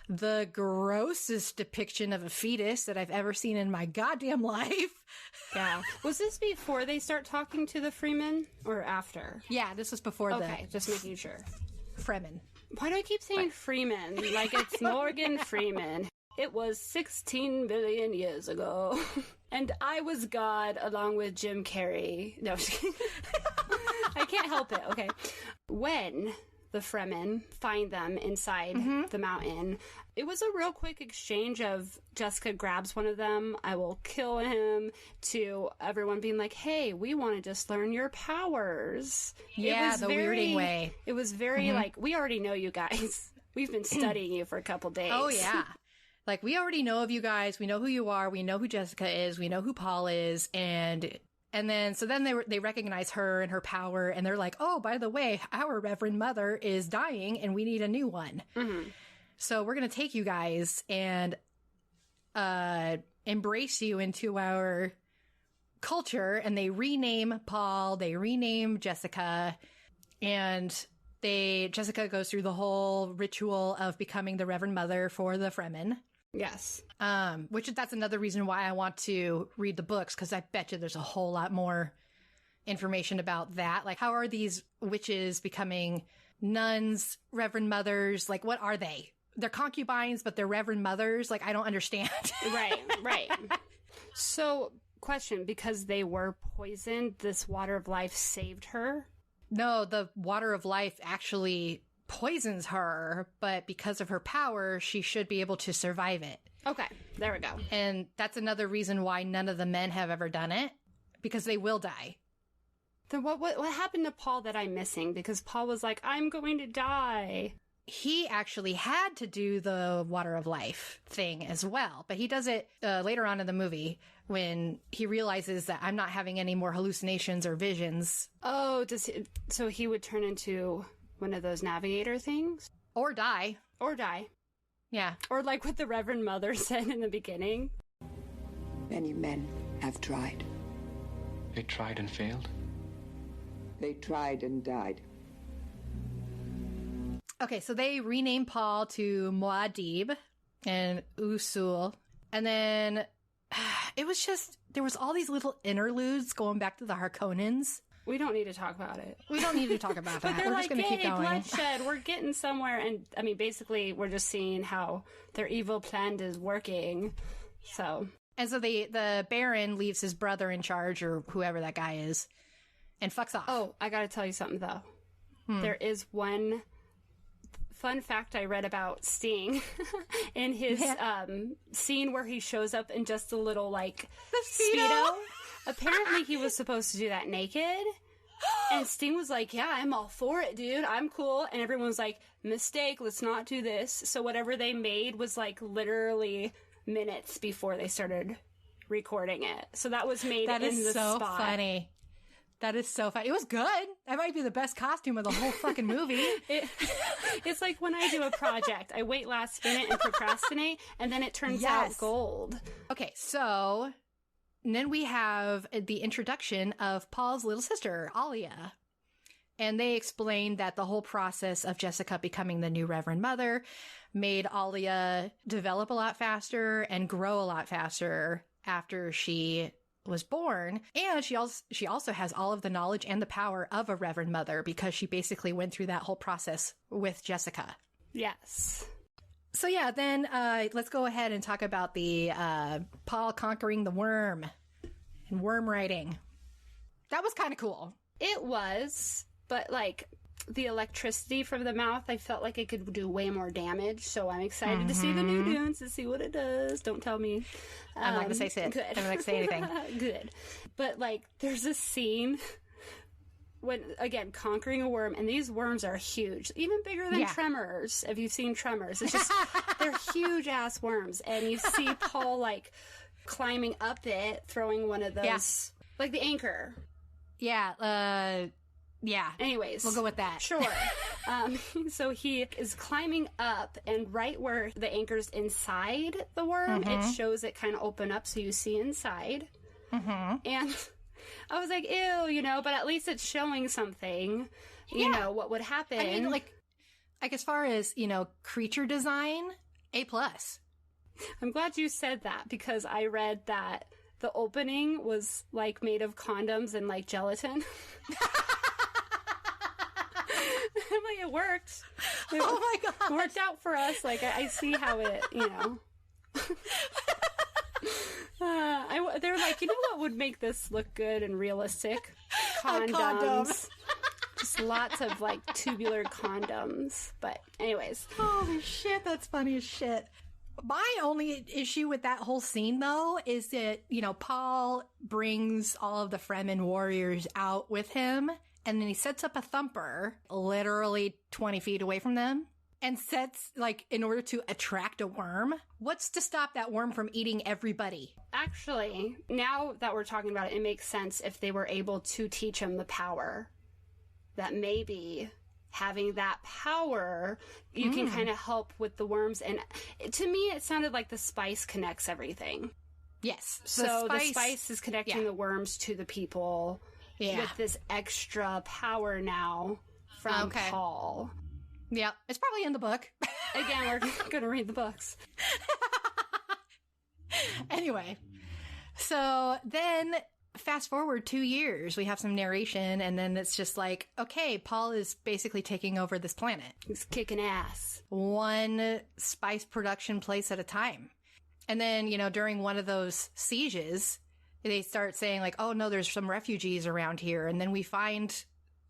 the grossest depiction of a fetus that I've ever seen in my goddamn life. Yeah. Was this before they start talking to the Freeman or after? Yeah, this was before Okay, just making sure. Freeman. Why do I keep saying Freeman? Like it's Morgan Freeman. It was 16 billion years ago. And I was God along with Jim Carrey. No, I can't help it. Okay. When the Fremen find them inside the mountain, it was a real quick exchange of Jessica grabs one of them, I will kill him, to everyone being like, hey, we want to just learn your powers. Yeah, it was weirding way. It was very like, we already know you guys. We've been studying you for a couple days. Oh, yeah. Like, we already know of you guys. We know who you are. We know who Jessica is. We know who Paul is. And then they recognize her and her power. And they're like, oh, by the way, our Reverend Mother is dying and we need a new one. Mm-hmm. So we're going to take you guys and embrace you into our culture. And they rename Paul. They rename Jessica. And Jessica goes through the whole ritual of becoming the Reverend Mother for the Fremen. Yes. That's another reason why I want to read the books, because I bet you there's a whole lot more information about that. Like, how are these witches becoming nuns, Reverend Mothers? Like, what are they? They're concubines, but they're Reverend Mothers? Like, I don't understand. Right. So, question, because they were poisoned, this water of life saved her? No, the water of life actually poisons her, but because of her power, she should be able to survive it. Okay, there we go. And that's another reason why none of the men have ever done it, because they will die. Then what happened to Paul that I'm missing? Because Paul was like, I'm going to die. He actually had to do the water of life thing as well, but he does it later on in the movie when he realizes that I'm not having any more hallucinations or visions. Oh, so he would turn into one of those navigator things? Or die. Yeah. Or like what the Reverend Mother said in the beginning. Many men have tried. They tried and failed? They tried and died. Okay, so they rename Paul to Muad'Dib and Usul. And then it was just, there was all these little interludes going back to the Harkonnens. We don't need to talk about it. We don't need to talk about that. But they're We're like, just going to keep going. bloodshed. We're getting somewhere. And I mean, basically, we're just seeing how their evil plan is working. So. And so the Baron leaves his brother in charge, or whoever that guy is, and fucks off. Oh, I got to tell you something, though. There is one fun fact I read about Sting in his scene where he shows up in just a little, like, Speedo. Apparently, he was supposed to do that naked. And Sting was like, yeah, I'm all for it, dude. I'm cool. And everyone was like, mistake, let's not do this. So whatever they made was, like, literally minutes before they started recording it. So that was made in the spot. That is so funny. That is so funny. It was good. That might be the best costume of the whole fucking movie. It's like when I do a project, I wait last minute and procrastinate, and then it turns out gold. Okay, so and then we have the introduction of Paul's little sister, Alia. And they explained that the whole process of Jessica becoming the new Reverend Mother made Alia develop a lot faster and grow a lot faster after she was born. And she also has all of the knowledge and the power of a Reverend Mother because she basically went through that whole process with Jessica. Yes. So yeah, then let's go ahead and talk about the Paul conquering the worm and worm riding. That was kind of cool. It was, but like the electricity from the mouth, I felt like it could do way more damage. So I'm excited to see the new Dunes to see what it does. Don't tell me. I'm not going to say shit. Good. I'm not going to say anything. Good. But like, there's a scene when, again, conquering a worm, and these worms are huge, even bigger than Tremors. If you've seen Tremors, it's just, they're huge ass worms. And you see Paul like climbing up it, throwing one of those, like the anchor. Yeah. Yeah. Anyways. We'll go with that. Sure. So he is climbing up, and right where the anchor's inside the worm, it shows it kind of open up so you see inside. And I was like, ew, you know, but at least it's showing something, you know, what would happen. I mean, like as far as, you know, creature design, A+. I'm glad you said that, because I read that the opening was like made of condoms and like gelatin. I'm like, it worked. Oh my god, it worked out for us. Like, I see how it, you know. They're like, you know what would make this look good and realistic? Condoms. Just lots of like tubular condoms. But anyways. Holy shit, that's funny as shit. My only issue with that whole scene, though, is that, you know, Paul brings all of the Fremen warriors out with him, and then he sets up a thumper literally 20 feet away from them and sets, like, in order to attract a worm. What's to stop that worm from eating everybody? Actually, now that we're talking about it, it makes sense if they were able to teach him the power. That maybe having that power, you can kind of help with the worms. And to me, it sounded like the spice connects everything. Yes. So the spice is connecting the worms to the people with this extra power now from Paul. Yeah, it's probably in the book. Again, we're going to read the books. Anyway, so then fast forward 2 years, we have some narration, and then it's just like, okay, Paul is basically taking over this planet. He's kicking ass. One spice production place at a time. And then, you know, during one of those sieges, they start saying like, oh no, there's some refugees around here. And then we find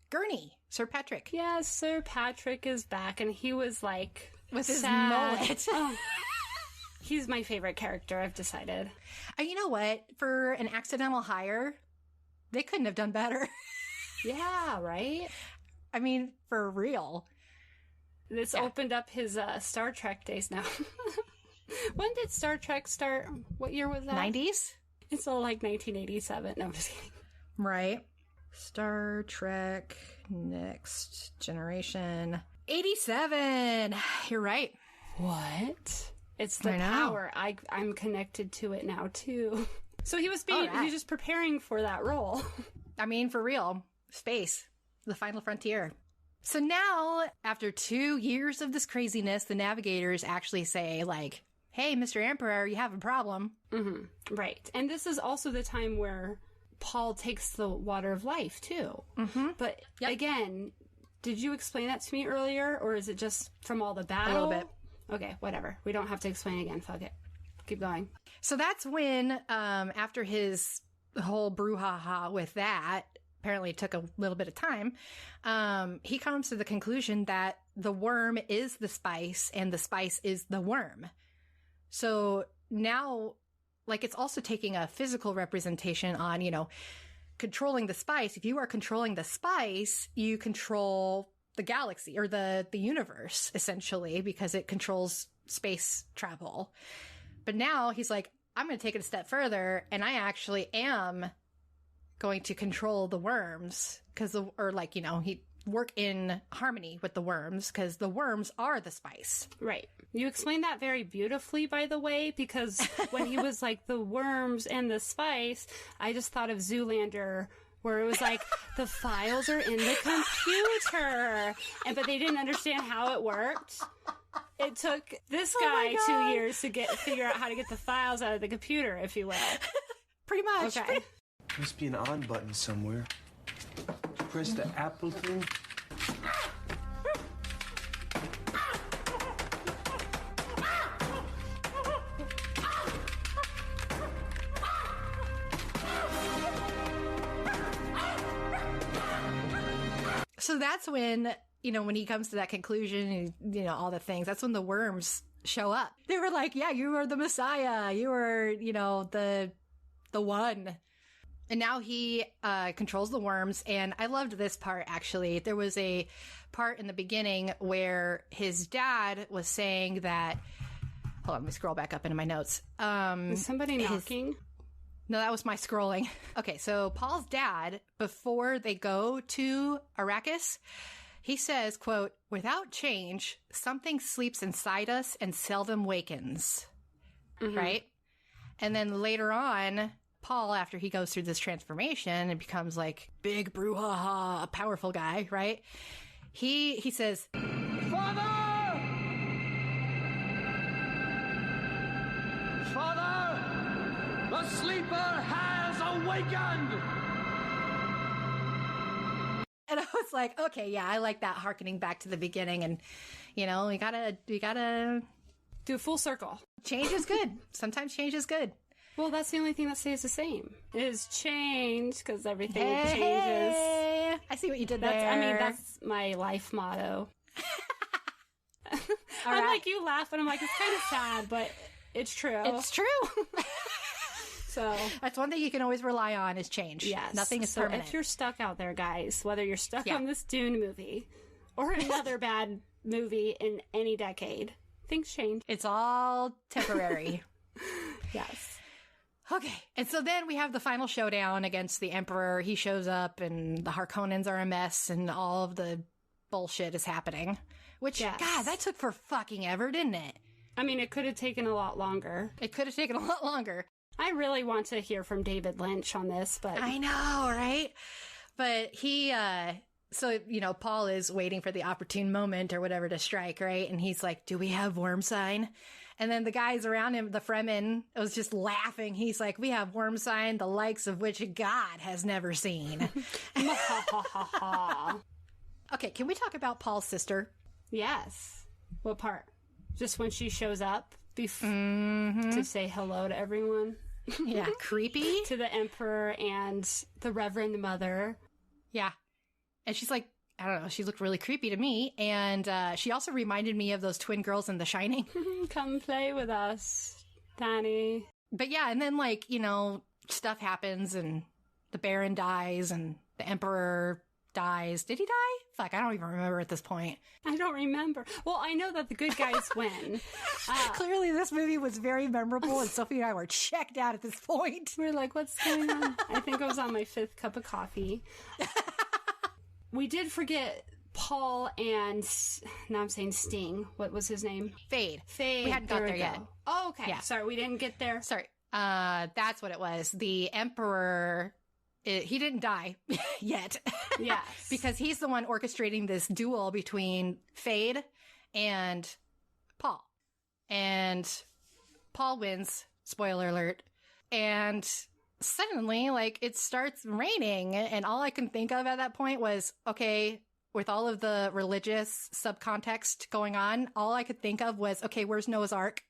Gurney, Sir Patrick. Yeah, Sir Patrick is back, and he was like, with his sad. mullet. Oh. He's my favorite character, I've decided. And you know what? For an accidental hire, they couldn't have done better. Yeah, right? I mean, for real. This opened up his Star Trek days now. When did Star Trek start? What year was that? 90s? It's all like 1987. No, I'm just kidding. Right. Star Trek Next Generation. 87! You're right. What? It's the power. I'm connected to it now, too. So he was he's just preparing for that role. I mean, for real. Space. The final frontier. So now, after 2 years of this craziness, the navigators actually say, like, hey, Mr. Emperor, you have a problem. Mm-hmm. Right. And this is also the time where Paul takes the water of life, too. Mm-hmm. But again, did you explain that to me earlier, or is it just from all the battle? A little bit. Okay, whatever. We don't have to explain again. Fuck it. Keep going. So that's when, after his whole brouhaha with that, apparently it took a little bit of time, he comes to the conclusion that the worm is the spice and the spice is the worm. So now, like, it's also taking a physical representation on, you know, controlling the spice. If you are controlling the spice, you control the galaxy or the universe, essentially, because it controls space travel. But now he's like, I'm going to take it a step further, and I actually am going to control the worms he'd work in harmony with the worms because the worms are the spice. Right. You explained that very beautifully, by the way, because when he was like the worms and the spice, I just thought of Zoolander, where it was like the files are in the computer, but they didn't understand how it worked. It took this guy 2 years to figure out how to get the files out of the computer, if you will. Pretty much. Okay. Must be an on button somewhere. Press the apple thing. So that's when, when he comes to that conclusion, and, all the things, that's when the worms show up. They were like, yeah, you are the Messiah. You are, the one. And now he controls the worms. And I loved this part, actually. There was a part in the beginning where his dad was saying that... Hold on, let me scroll back up into my notes. Is somebody knocking? No, that was my scrolling. Okay, so Paul's dad, before they go to Arrakis, he says, quote, "Without change, something sleeps inside us and seldom wakens." Mm-hmm. Right? And then later on... Paul, after he goes through this transformation and becomes like big brouhaha, a powerful guy, right? He says, Father! Father! The sleeper has awakened! And I was like, okay, yeah, I like that, hearkening back to the beginning. And, we gotta do a full circle. Change is good. Sometimes change is good. Well, that's the only thing that stays the same. It is change, because everything changes. I see what you did there. That's my life motto. I'm right. like, you laugh, and I'm like, it's kind of sad, but it's true. It's true. So that's one thing you can always rely on is change. Yes. Nothing is permanent. If you're stuck out there, guys, whether you're stuck on this Dune movie or another bad movie in any decade, things change. It's all temporary. Yes. Okay, and so then we have the final showdown against the Emperor. He shows up, and the Harkonnens are a mess, and all of the bullshit is happening. Which, God, that took for fucking ever, didn't it? I mean, it could have taken a lot longer. I really want to hear from David Lynch on this, but... I know, right? But he, so, Paul is waiting for the opportune moment or whatever to strike, right? And he's like, do we have worm sign? And then the guys around him, the Fremen, was just laughing. He's like, we have worm sign, the likes of which God has never seen. Okay, can we talk about Paul's sister? Yes. What part? Just when she shows up to say hello to everyone? Yeah, creepy. To the Emperor and the Reverend Mother. Yeah. And she's like, I don't know, she looked really creepy to me. And she also reminded me of those twin girls in The Shining. Come play with us, Danny. But yeah, and then stuff happens and the Baron dies and the Emperor dies. Did he die? Fuck, I don't even remember at this point. I don't remember. Well, I know that the good guys win. Clearly this movie was very memorable and Sophie and I were checked out at this point. We're like, what's going on? I think I was on my 5th cup of coffee. We did forget Paul and, now I'm saying Sting. What was his name? Fade. We hadn't got there yet. Oh, okay. Yeah. Sorry, we didn't get there. Sorry. That's what it was. The Emperor, he didn't die yet. Yes. Because he's the one orchestrating this duel between Fade and Paul. And Paul wins. Spoiler alert. And... suddenly, it starts raining, and all I can think of at that point was, okay, with all of the religious subcontext going on, all I could think of was, okay, where's Noah's Ark?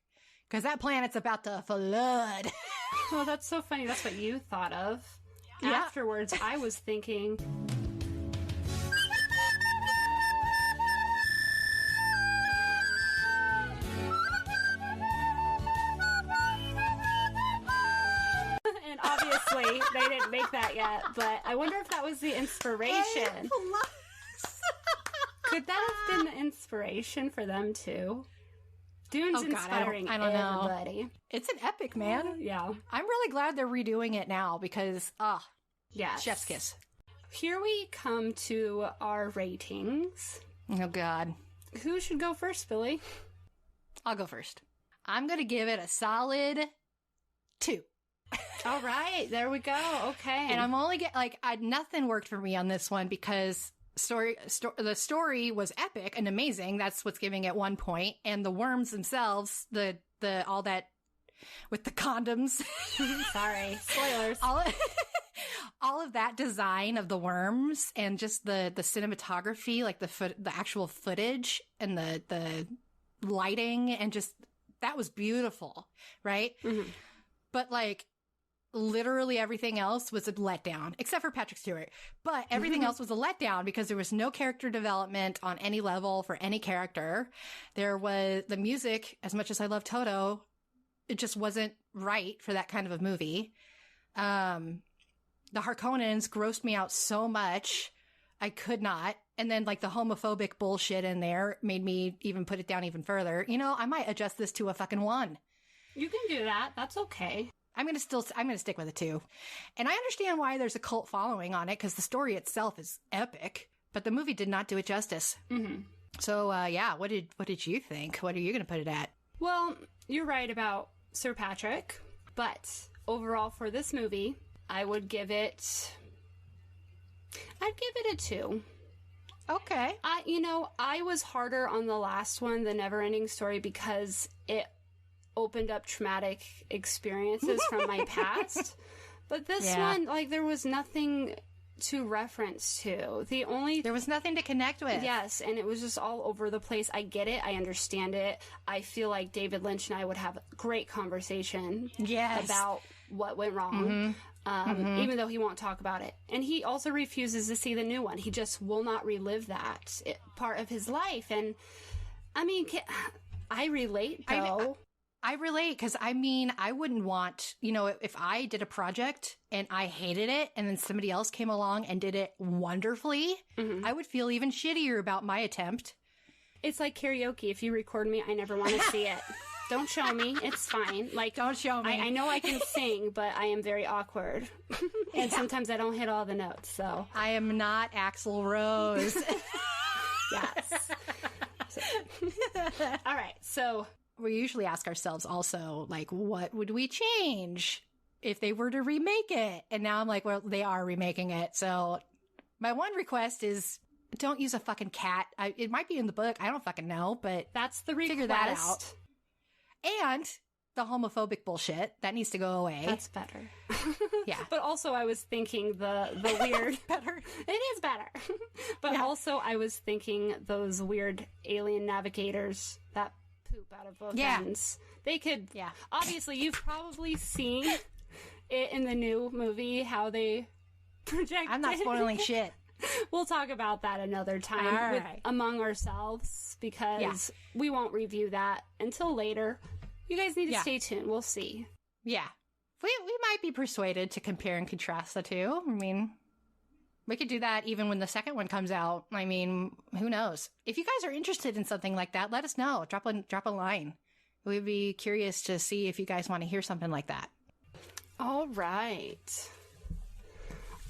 Because that planet's about to flood. Oh, that's so funny. That's what you thought of. Yeah. Afterwards, I was thinking... Obviously, they didn't make that yet, but I wonder if that was the inspiration. Could that have been the inspiration for them too? Dune's inspiring I don't everybody. Know. It's an epic, man. Yeah. I'm really glad they're redoing it now because, Yes. Chef's kiss. Here we come to our ratings. Oh, God. Who should go first, Billy? I'll go first. I'm going to give it a solid 2. All right. There we go. Okay. And I'm only nothing worked for me on this one because the story was epic and amazing. That's what's giving it 1 point. And the worms themselves, the all that with the condoms. Sorry. Spoilers. All of that design of the worms and just the cinematography, like the actual footage and the lighting and just that was beautiful, right? Mm-hmm. But like literally everything else was a letdown except for Patrick Stewart. But everything else was a letdown because there was no character development on any level for any character. There was the music, as much as I love Toto, it just wasn't right for that kind of a movie. The Harkonnens grossed me out so much. I could not. And then like the homophobic bullshit in there made me even put it down even further. You know, I might adjust this to a fucking 1. You can do that. That's okay. I'm going to stick with a 2. And I understand why there's a cult following on it because the story itself is epic, but the movie did not do it justice. Mm-hmm. So, what did you think? What are you going to put it at? Well, you're right about Sir Patrick, but overall for this movie, I would give it a 2. Okay. I was harder on the last one, The Neverending Story, because it opened up traumatic experiences from my past. But this one, like, there was nothing to reference to. There was nothing to connect with. Yes, and it was just all over the place. I get it. I understand it. I feel like David Lynch and I would have a great conversation about what went wrong. Mm-hmm. Even though he won't talk about it. And he also refuses to see the new one. He just will not relive that part of his life. And, I mean, I relate, though. I relate because, I mean, I wouldn't want, if I did a project and I hated it and then somebody else came along and did it wonderfully, I would feel even shittier about my attempt. It's like karaoke. If you record me, I never want to see it. Don't show me. It's fine. Like, don't show me. I know I can sing, but I am very awkward. And sometimes I don't hit all the notes, so. I am not Axl Rose. Yes. All right. So we usually ask ourselves also, like, what would we change if they were to remake it? And now I'm like, well, they are remaking it. So my one request is don't use a fucking cat. It might be in the book. I don't fucking know, but that's the request. Figure that out. And the homophobic bullshit, that needs to go away. That's better. Yeah. But also I was thinking the weird... better. It is better. But also I was thinking those weird alien navigators that poop out of both ends. They could... Yeah. Obviously, you've probably seen it in the new movie, how they project. I'm not spoiling shit. We'll talk about that another time among ourselves because we won't review that until later. You guys need to stay tuned. We'll see. Yeah. We might be persuaded to compare and contrast the two. I mean, we could do that even when the second one comes out. I mean, who knows? If you guys are interested in something like that, let us know. Drop a line. We'd be curious to see if you guys want to hear something like that. All right.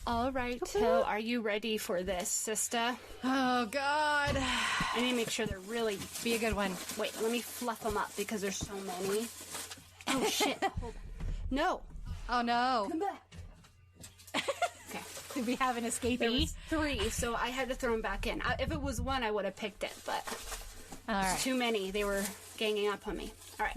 All right, Till, are you ready for this, sister? Oh, God. I need to make sure they're really... Be a good one. Wait, let me fluff them up because there's so many. Oh, shit. Hold on. No. Oh, no. Come back. Okay. Did we have an escapee? There was 3, so I had to throw them back in. If it was 1, I would have picked it, but it's too many. They were ganging up on me. All right.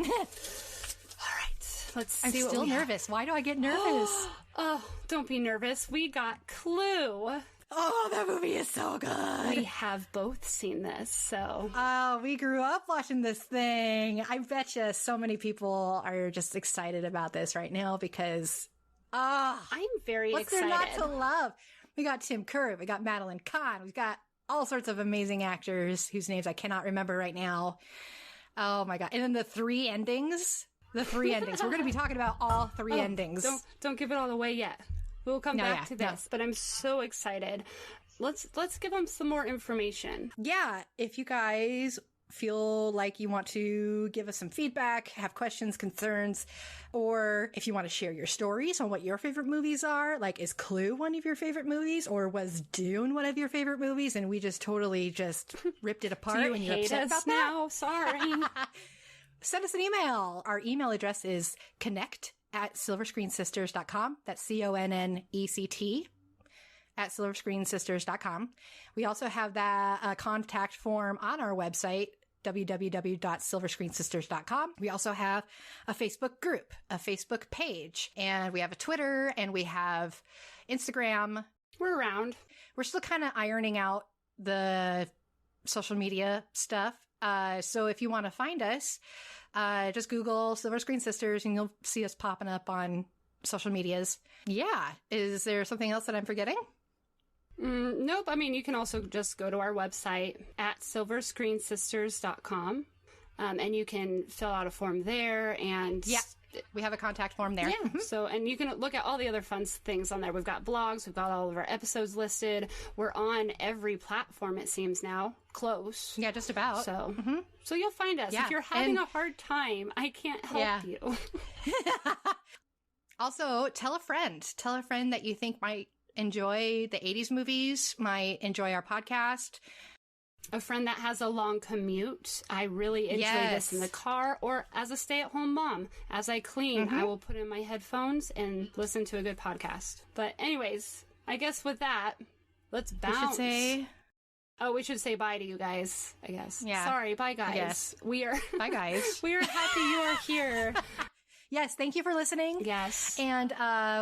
Let's see. I'm still nervous. Why do I get nervous? Oh, don't be nervous. We got Clue. Oh, that movie is so good. We have both seen this, so. Oh, we grew up watching this thing. I bet you so many people are just excited about this right now because, I'm very excited. What's there not to love? We got Tim Curry. We got Madeline Kahn. We've got all sorts of amazing actors whose names I cannot remember right now. Oh my God. And then the 3 endings. The 3 endings. We're going to be talking about all 3 endings. Don't give it all away yet. We'll come back to this, but I'm so excited. Let's give them some more information. Yeah, if you guys feel like you want to give us some feedback, have questions, concerns, or if you want to share your stories on what your favorite movies are, like is Clue one of your favorite movies, or was Dune one of your favorite movies and we just totally just ripped it apart Do you and you're hate upset us about now? Sorry. Send us an email. Our email address is connect@silverscreensisters.com. That's CONNECT at silverscreensisters.com. We also have that contact form on our website, www.silverscreensisters.com. We also have a Facebook group, a Facebook page, and we have a Twitter, and we have Instagram. We're around. We're still kind of ironing out the social media stuff. So if you want to find us, just Google Silver Screen Sisters and you'll see us popping up on social medias. Yeah. Is there something else that I'm forgetting? Nope. I mean, you can also just go to our website at silverscreensisters.com, and you can fill out a form there. And yeah, we have a contact form there. Yeah. So, and you can look at all the other fun things on there. We've got blogs. We've got all of our episodes listed. We're on every platform, it seems now. Close. Yeah, just about. So, so you'll find us. Yeah. If you're having a hard time, I can't help you. Also, tell a friend that you think might enjoy the 80s movies, might enjoy our podcast. A friend that has a long commute. I really enjoy this in the car or as a stay-at-home mom. As I clean, I will put in my headphones and listen to a good podcast. But anyways, I guess with that, let's bounce. We should say bye to you guys, I guess. Yeah. Sorry, bye guys. Yes. Bye guys. We are happy you are here. Yes, thank you for listening. Yes. And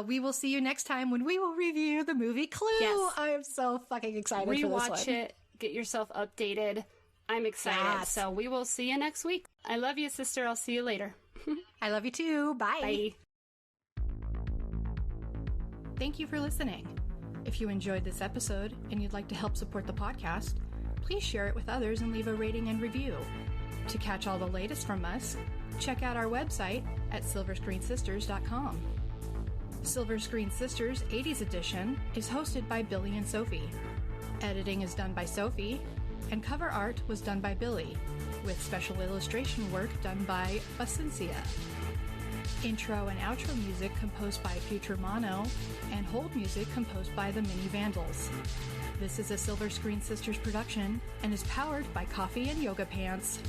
we will see you next time when we will review the movie Clue. Yes. I am so fucking excited for this one. Rewatch it. Get yourself updated. I'm excited. Yes. So we will see you next week. I love you, sister. I'll see you later. I love you too. Bye. Bye. Thank you for listening. If you enjoyed this episode and you'd like to help support the podcast, please share it with others and leave a rating and review. To catch all the latest from us, check out our website at silverscreensisters.com. Silver Screen Sisters 80s edition is hosted by Billy and Sophie. Editing is done by Sophie, and cover art was done by Billy, with special illustration work done by Bacencia. Intro and outro music composed by Future Mono, and hold music composed by the Mini Vandals. This is a Silver Screen Sisters production and is powered by Coffee and Yoga Pants.